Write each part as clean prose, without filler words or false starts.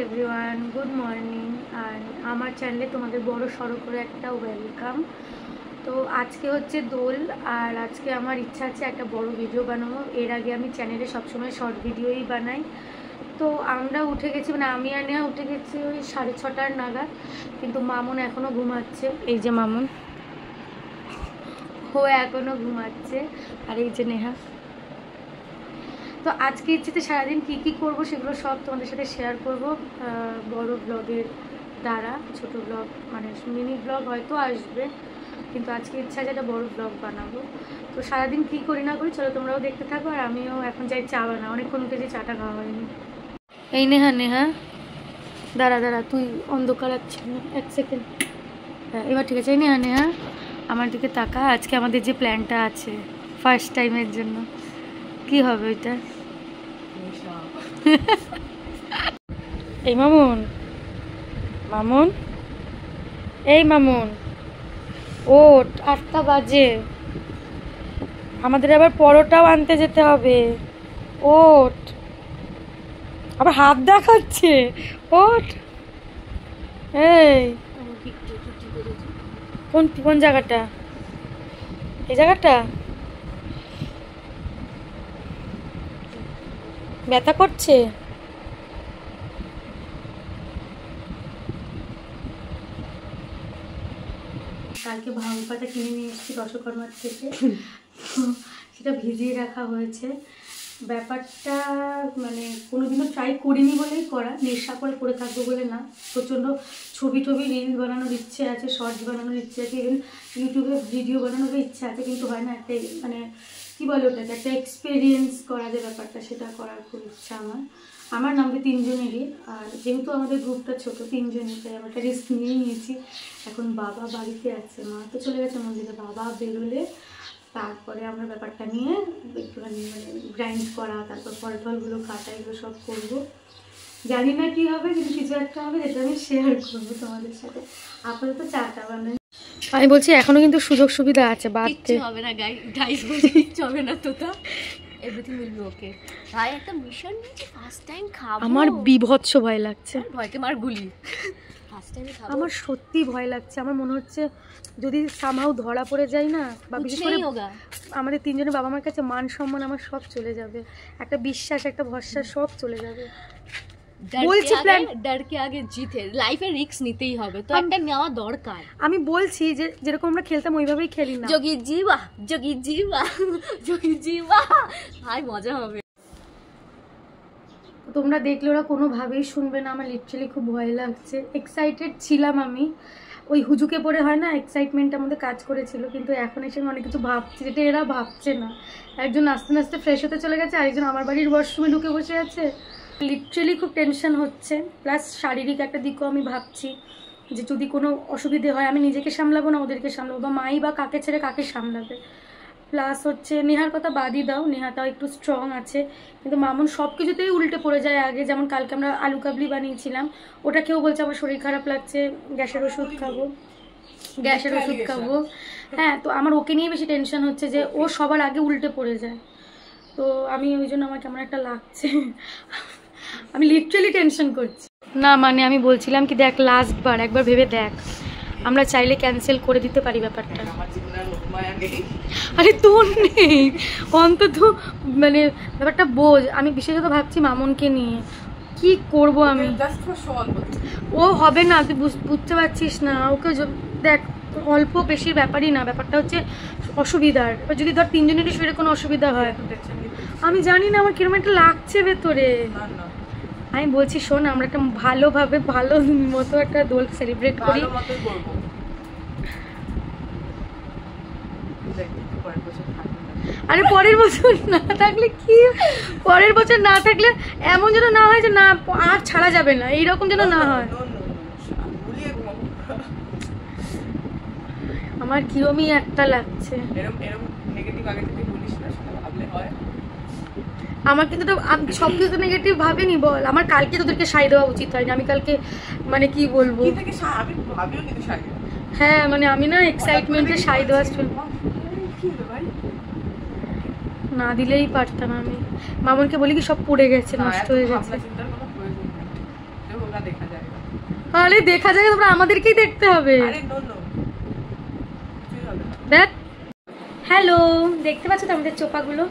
Everyone, good morning. আর আমার চ্যানেলে তোমাদের বড় সড়ো করে একটা ওয়েলকাম। তো আজকে হচ্ছে দোল, আর আজকে আমার ইচ্ছা আছে একটা বড় ভিডিও বানাবো। এর আগে আমি চ্যানেলে সবসময় শর্ট ভিডিওই বানাই। তো আমরা উঠে গেছি, মানে আমি আর নেহা উঠে গেছি ওই 6:30 নাগাদ, কিন্তু মামুন এখনও ঘুমাচ্ছে। এই যে মামুন, ও এখনও ঘুমাচ্ছে। আর এই যে নেহা। তো আজকে ইচ্ছেতে সারাদিন কী কী করবো সেগুলো সব তোমাদের সাথে শেয়ার করব বড় ব্লগের দ্বারা। ছোট ব্লগ মানে মিনি ব্লগ হয়তো আসবে, কিন্তু আজকে ইচ্ছা আছে একটা বড় ব্লগ বানাবো। তো সারাদিন কী করি না করি চলো তোমরাও দেখতে থাকো। আর আমিও এখন যাই চা বানা, অনেকক্ষণ উঠেছি, চাটা খাওয়া হয়নি। এই নেহা, নেহা দাঁড়া দাঁড়া, তুই অন্ধকার আছে না, 1 সেকেন্ড। হ্যাঁ এবার ঠিক আছে। এই নেহা, নেহা আমার দিকে তাকা। আজকে আমাদের যে প্ল্যানটা আছে ফার্স্ট টাইমের জন্য, কি হবে ওইটা? এই মামুন, মামুন, এই মামুন ওঠ, 8টা বাজে, আমাদের আবার পরোটাও আনতে যেতে হবে। ওঠ, আবার হাত দেখাচ্ছে, ওঠ। এই কোন কোন জায়গাটা? এই জায়গাটা ব্যথা করছে? কালকে ভাঙ পাতা কিনে নিয়ে এসেছি দশকর্মার থেকে, সেটা ভিজিয়ে রাখা হয়েছে। ব্যাপারটা মানে কোনোদিনও ট্রাই করিনি বলেই করা, নেশা করে থাকবো বলে না। প্রচণ্ড ছবি রিলস বানানোর ইচ্ছে আছে, শর্টস বানানোর ইচ্ছে আছে, ইভেন ইউটিউবে ভিডিও বানানোর ইচ্ছে আছে, কিন্তু হয় না। একটা মানে কী বলে ওটাকে, একটা এক্সপিরিয়েন্স করা যে ব্যাপারটা, সেটা করার খুব ইচ্ছা আমার নামে 3জনেরই। আর যেহেতু আমাদের গ্রুপটা ছোটো, 3জনই, তাই আমরা একটা রিস্ক নিয়ে নিয়েছি। এখন বাবা বাড়িতে আছে, মা তো চলে গেছে মন্দিরে, বাবা বেরোলে তারপরে আমরা ব্যাপারটা নিয়ে একটুখানি মানে গ্রাইন্ড করা, তারপর ফলগুলো কাটা, এগুলো সব করবো। জানি না কী হবে, কিন্তু কিছু একটা হবে যেটা আমি শেয়ার করবো তোমাদের সাথে। আপাতত চাটা বানাই। আমি বলছি এখনো কিন্তু সুযোগ সুবিধা আছে, বাড়তে হবে না গাইস, কিচ্ছু হবে না তো, এভরিথিং উইল বি ওকে। ভাই একটা মিশন নিয়েছি, ফার্স্ট টাইম খাবো। আমার বিভৎস ভয় লাগছে, ভয়কে মার গুলি। ফার্স্ট টাইম খাবো, আমার সত্যি ভয় লাগছে। আমার মনে হচ্ছে যদি সামহাউ ধরা পড়ে যায় না, বা বিশেষ করে আমাদের 3জনের বাবা মার কাছে মান সম্মান আমার সব চলে যাবে, একটা বিশ্বাস, একটা ভরসা সব চলে যাবে। বলছি প্ল্যান ডরকে আগে জিতে, লাইফে রিস্ক নিতেই হবে, তো একটা নেওয়া দরকার। আমি বলছি যে যেরকম আমরা খেলতাম ওইভাবেই খেলি না। যোগী জীবা, যোগী জীবা, যোগী জীবা, ভাই মজা হবে। তোমরা দেখলে ওরা কোনোভাবেই শুনবে না, আমার লিটারালি খুব ভয় লাগছে। এক্সাইটেড ছিলাম আমি, ওই হুজুকে পড়ে হয় না, এক্সাইটমেন্টটা আমাদের কাজ করেছিল, কিন্তু এখন এসে অনেক কিছু ভাবছি যেটা এরা ভাবছে না। একজন আস্তে আস্তে ফ্রেশ হতে চলে গেছে, আরেকজন আমার বাড়ির ওয়াশরুমে ঢুকে বসে আছে। লিটারালি খুব টেনশন হচ্ছে, প্লাস শারীরিক একটা দিকও আমি ভাবছি যে যদি কোনো অসুবিধে হয় আমি নিজেকে সামলাবো না ওদেরকে সামলাবো, বা মাই বা কাকে ছেড়ে কাকে সামলাবে। প্লাস হচ্ছে নেহার কথা বাদই দাও, নেহাটাও একটু স্ট্রং আছে, কিন্তু মামুন সব কিছুতেই উল্টে পড়ে যায় আগে। যেমন কালকে আমরা আলু কাবলি বানিয়েছিলাম, ওটা কেউ বলছে আমার শরীর খারাপ লাগছে, গ্যাসের ওষুধ খাবো। হ্যাঁ, তো আমার ওকে নিয়ে বেশি টেনশন হচ্ছে যে ও সবার আগে উল্টে পড়ে যায়। তো আমি ওই জন্য আমার কেমন একটা লাগছে, আমি লিটারালি টেনশন করছি না। মানে আমি বলছিলাম কি, দেখ লাস্ট বার একবার ভেবে দেখ, আমরা চাইলে ক্যান্সেল করে দিতে পারি ব্যাপারটা। আরে তোর নেই অন্তত, মানে ব্যাপারটা বোঝ। আমি বিশেষত ভাবছি মামুনকে নিয়ে কি করব আমি। ও হবে না, তুই বুঝতে পারছিস না। ওকে দেখ, অল্প বেশির ব্যাপারই না, ব্যাপারটা হচ্ছে অসুবিধার। এবার যদি ধর 3জনেরই শরীরে কোনো অসুবিধা হয়, আমি জানি না আমার কিরকম একটা লাগছে ভেতরে। আমি বলছি শোন, আমরা একটা ভালোভাবে ভালো মতো একটা দোল সেলিব্রেট করি। আরে পরের বছর না থাকলে কি, পরের বছর না থাকলে এমন যেন না হয় যে না আর ছাড়া যাবে না, এইরকম যেন না হয়। আমার কিরমই একটা লাগছে। আমার কিন্তু সব কিছু তো নেগেটিভ ভাবিনি বল। আমার কালকে তোদেরকে শাড়ি দেওয়া উচিত হয়নি। আমি কালকে মানে কি বলবো, হ্যাঁ মানে আমি না এক্সাইটমেন্টে শাড়ি দেওয়া না দিলেই পারতাম। আমি মামনকে বলি কি সব পড়ে গেছে, নষ্ট হয়ে গেছে। আরে দেখা যায়, তোমরা আমাদেরকেই দেখতে হবে। দেখ, হ্যালো, দেখতে পাচ্ছ তো আমাদের চোপাগুলো?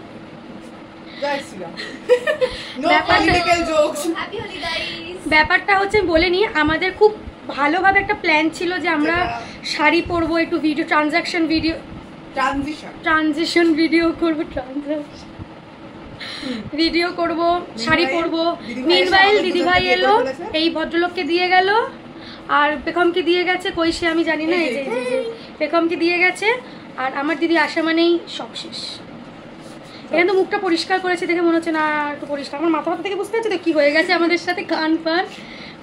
ব্যাপারটা হচ্ছে বলে নি, আমাদের খুব ভালোভাবে একটা প্ল্যান ছিল যে আমরা শাড়ি পরবো, একটু ভিডিও ট্রানজিশন ভিডিও করব, শাড়ি পরবো। মিনওয়াইল দিদিভাই এলো, এই ভদ্রলোককে দিয়ে গেল, আর পেখমকে দিয়ে গেছে, কই সে আমি জানি না। এই যে পেখমকে দিয়ে গেছে, আর আমার দিদি আসা মানেই সব শেষ। এখানে তো মুখটা পরিষ্কার করেছে দেখে মনে হচ্ছে না একটু পরিষ্কার। আমার মাথা থেকে বুঝতে পারছো তো কি হয়ে গেছে আমাদের সাথে, কান ফান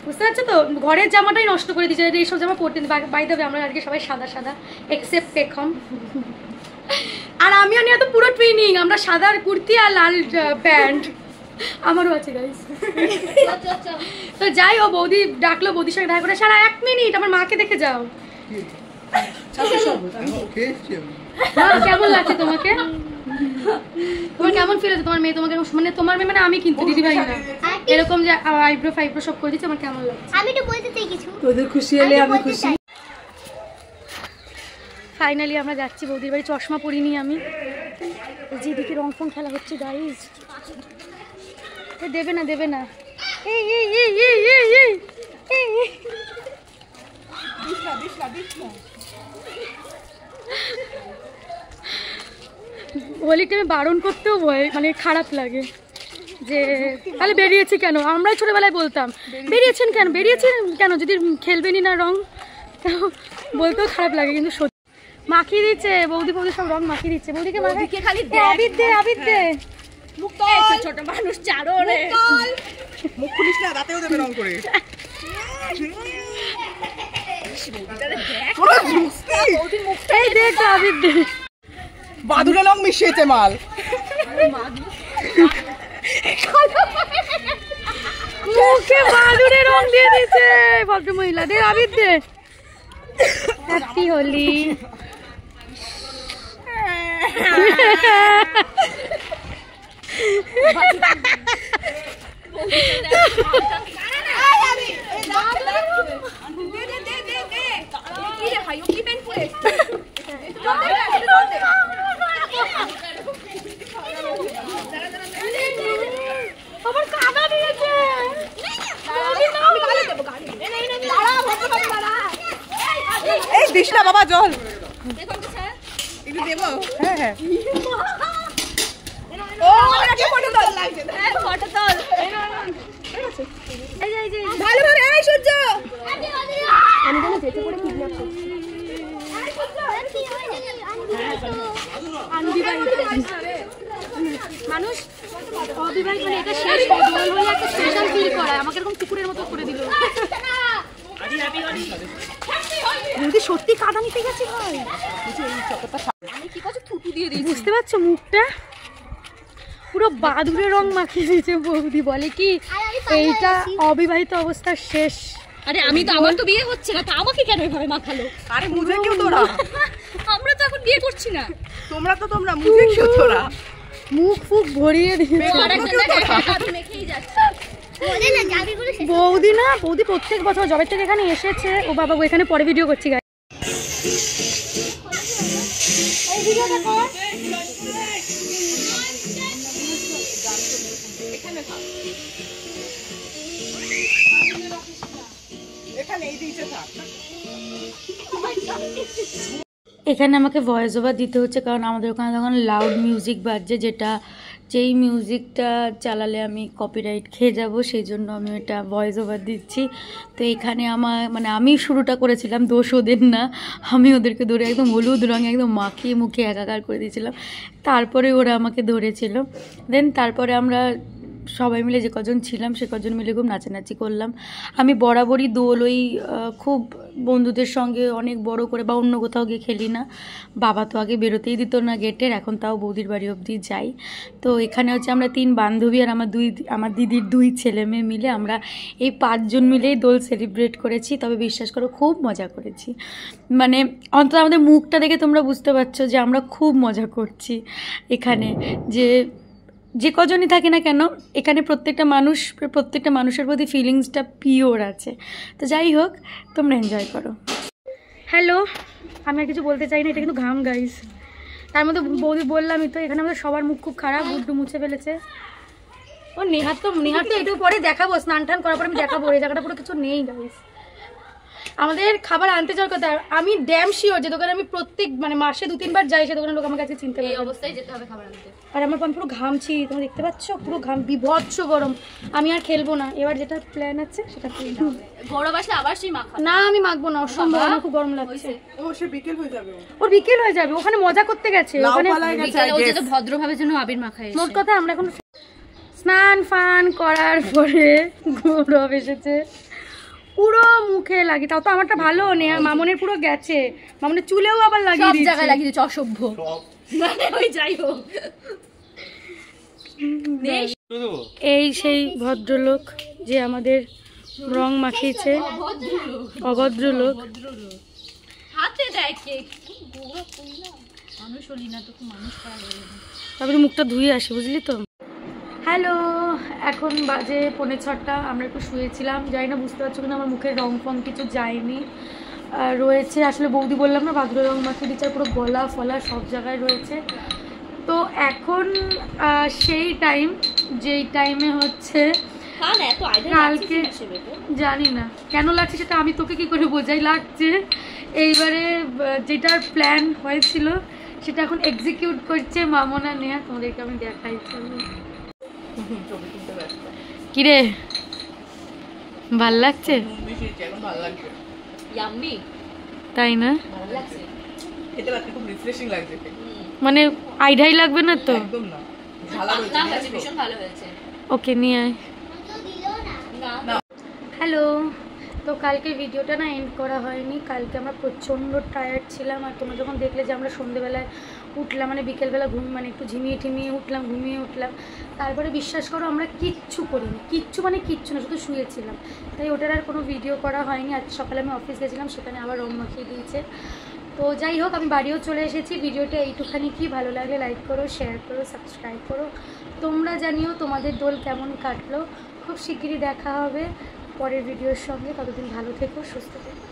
বুঝতে পারছো তো। ঘরের জামাটাই নষ্ট করে দিচ্ছে, এইসব জামা পরতে বাইরে হবে। আমরা আজকে সবাই সাদা সাদা এক্সেপ্ট পেখম। আর আমিও নিয়ে তো পুরো টুইনিং, আমরা সাদার কুর্তি আর লাল প্যান্ট আমারও আছে গাইস। তো যাই, ও বৌদি ডাকলো, বৌদির সঙ্গে দেখা করে। সারা 1 মিনিট আমার মাকে দেখে যাও। কেমন লাগছে তোমাকে? তোমার কেমন ফিল হচ্ছে? তোমার মেয়ে তোমাকে মানে, তোমার মেয়ে মানে আমি কিন্তু দিদিভাই না, এরকম যে আইব্রো ফাইব্রো সব করে দিচ্ছে, আমার কেমন লাগছে? আমি তো বলতে চাই কিছু, তোদের খুশি হলে আমি খুশি। ফাইনালি আমরা যাচ্ছি বৌদির বাড়ি। চশমা পরিনি আমি, যেদিকে রং ফং খেলা হচ্ছে গাইজ। দেবে না দেবে না, এই এই এই এই এই এই হোলি টাইমে বারণ করতেও ভয়, মানে খারাপ লাগে যে তাহলে বেরিয়েছি কেন। আমরাই ছোটবেলায় বলতাম বেরিয়েছেন কেন যদি খেলবেনই না রং, বলতেও খারাপ লাগে। কিন্তু সত্যি মাখিয়ে দিচ্ছে বৌদি, সব রং মাখিয়ে দিচ্ছে। বৌদিকে খালি আবির দে ছোট মানুষ চারো রে, মুখ খুলিস না, রাতেও দেবে রং করে। এই দেখ আবির দে, বাদুড়ে রং মিশিয়েছে মাল। মুখে বাদুড়ে রং দিয়ে দিচ্ছে ভদ্র মহিলা। দে আবির দে, হ্যাপি হোলি। আবার কাদা দিয়েছে। এই দিস না বাবা জল, একটু দেবো। হ্যাঁ হ্যাঁ, ভালোভাবে এই সূর্য। আমি যেন যেতে করে কিডন্যাপ করছি। মানুষ অবিবাহিত মানে এটা শেষ হলে একটা স্পেশাল ফিল করায়। আমাকে এরকম কুকুরের মতো করে দিল। যদি সত্যি কাদা নিতে গেছি ভাই, বুঝতে পারছো মুখটা পুরো বাদুড়ে রং মাখিয়ে দিয়েছে বৌদি। বলে কি এইটা অবিবাহিত অবস্থার শেষ। আরে আমি তো, আমার তো বিয়ে হচ্ছে না, তা আমাকে কেন এভাবে মাখালো? আরে মুজে কেউ তোরা, আমরা তো এখন বিয়ে করছি না। তোমরা মুজে কেউ তোরা, মুখ ফুক ভরিয়ে দিয়েছে বৌদি। না বৌদি প্রত্যেক বছর জবের থেকে এখানে এসেছে। ও বাবা, ও এখানে পরে ভিডিও করছি গাই। এখানে আমাকে ভয়েস ওভার দিতে হচ্ছে, কারণ আমাদের ওখানে তখন লাউড মিউজিক বাজছে, যেই মিউজিকটা চালালে আমি কপিরাইট খেয়ে যাব, সেই জন্য আমি এটা ভয়েস ওভার দিচ্ছি। তো এখানে মানে আমি শুরুটা করেছিলাম, দোষ ওদের না, আমি ওদেরকে ধরে একদম হলুদ রঙে একদম মাখিয়ে মুখে একাকার করে দিয়েছিলাম। তারপরে ওরা আমাকে ধরেছিল। দেন তারপরে আমরা সবাই মিলে যে কজন ছিলাম সে কজন মিলে খুব নাচানাচি করলাম। আমি বরাবরই দোল ওই খুব বন্ধুদের সঙ্গে অনেক বড় করে বা অন্য কোথাও গিয়ে খেলি না। বাবা তো আগে বেরোতেই দিত না গেটের, এখন তাও বৌদির বাড়ি অবধি যাই। তো এখানে হচ্ছে আমরা 3 বান্ধবী আর আমার দিদির 2 ছেলে মেয়ে মিলে আমরা এই 5 জন মিলেই দোল সেলিব্রেট করেছি। তবে বিশ্বাস করো খুব মজা করেছি, মানে অন্তত আমাদের মুখটা দেখে তোমরা বুঝতে পারছো যে আমরা খুব মজা করছি এখানে। যে কজনই থাকে না কেন এখানে প্রত্যেকটা মানুষের প্রতি ফিলিংসটা পিওর আছে। তো যাই হোক, তোমরা এনজয় করো। হ্যালো, আমি আর কিছু বলতে চাই না, এটা কিন্তু ঘাম গাইস। তার মধ্যে বৌদি বললামই তো, এখানে আমাদের সবার মুখ খুব খারাপ, গুড্ডু মুছে ফেলেছে। ও নেহার তো একটু পরে দেখাবো, স্নান টান করার পর আমি দেখাবো। এই জায়গাটা পুরো কিছু নেই গাইস। আমাদের খাবার আনতে যাওয়ার কথা, আমি ড্যাম শিওর যে দোকানে আমি প্রত্যেক মানে মাসে 2-3 বার যাই, সে দোকানের লোক আমার কাছে চিনতে পারে। এই অবস্থায় যেতে হবে খাবার আনতে। আর আমি পুরো ঘামছি, তোমরা দেখতে পাচ্ছ পুরো ঘাম, বিভৎস গরম। আমি আর খেলবো না, এবার যেটা প্ল্যান আছে সেটা করবো। গরম আসলে আবার সেই মাখা না আমি মাখবো না, অসম্ভব, আমার খুব গরম লাগছে। সে বিকেল হয়ে যাবে, ওর বিকেল হয়ে যাবে, ওখানে মজা করতে গেছে। ওখানে ভদ্রভাবে যেন আবির মাখায়। মোট কথা আমরা এখন স্নান ফান করার পরে গৌরব এসেছে, পুরো মুখে লাগি। তাও তো আমারটা ভালো নেই, আর মামনের পুরো গেছে, মামনের চুলেও আবার লাগিয়ে দিয়েছে। সব জায়গায় লাগিয়ে দিয়েছে, অসভ্য। মানে ওই যাই হোক, এই সেই ভদ্রলোক যে আমাদের রং মাখিয়েছে, অভদ্রলোক। হাতে দেয় কেক, মানুষ হলি না তো মানুষ পাওয়া গেল না। তারপরে মুখটা ধুয়ে আসি, বুঝলি তো। হ্যালো, এখন বাজে 5:45। আমরা একটু শুয়েছিলাম, যাই না বুঝতে পারছো কিনা, আমার মুখের রং ফং কিছু যায়নি, রয়েছে। আসলে বৌদি বললাম না ভাদ্র রং মাখিয়ে দিচ্ছে, পুরো গলা ফলা সব জায়গায় রয়েছে। তো এখন সেই টাইম যেই টাইমে হচ্ছে কালকে, জানি না কেন লাগছে সেটা আমি তোকে কি করে বোঝাই, লাগছে। এইবারে যেটার প্ল্যান হয়েছিল সেটা এখন এক্সিকিউট করছে মামনা নেহা, তোমাদেরকে আমি দেখাই। কিরে ভাল লাগছে? তাই না, মানে আইডাই লাগবে না তো। ওকে নিয়ে আয়। হ্যালো, তো কালকে ভিডিওটা না এন্ড করা হয়নি। কালকে আমরা প্রচণ্ড টায়ার্ড ছিলাম, আর তোমরা যখন দেখলে যে আমরা সন্ধ্যেবেলায় উঠলাম, মানে বিকেলবেলা মানে একটু ঘুমিয়ে উঠলাম, তারপরে বিশ্বাস করো আমরা কিচ্ছু করিনি, কিচ্ছু না, শুধু শুয়েছিলাম। তাই ওটার আর কোনো ভিডিও করা হয়নি। আজ সকালে আমি অফিস গেছিলাম, সেখানে আবার রং মাখিয়ে দিয়েছে। তো যাই হোক, আমি বাড়িও চলে এসেছি। ভিডিওটা এইটুখানি, কি ভালো লাগলে লাইক করো, শেয়ার করো, সাবস্ক্রাইব করো। তোমরা জানিও তোমাদের দোল কেমন কাটলো। খুব শিগগিরই দেখা হবে পরের ভিডিওর সঙ্গে। ততদিন ভালো থেকো, সুস্থ থেকো।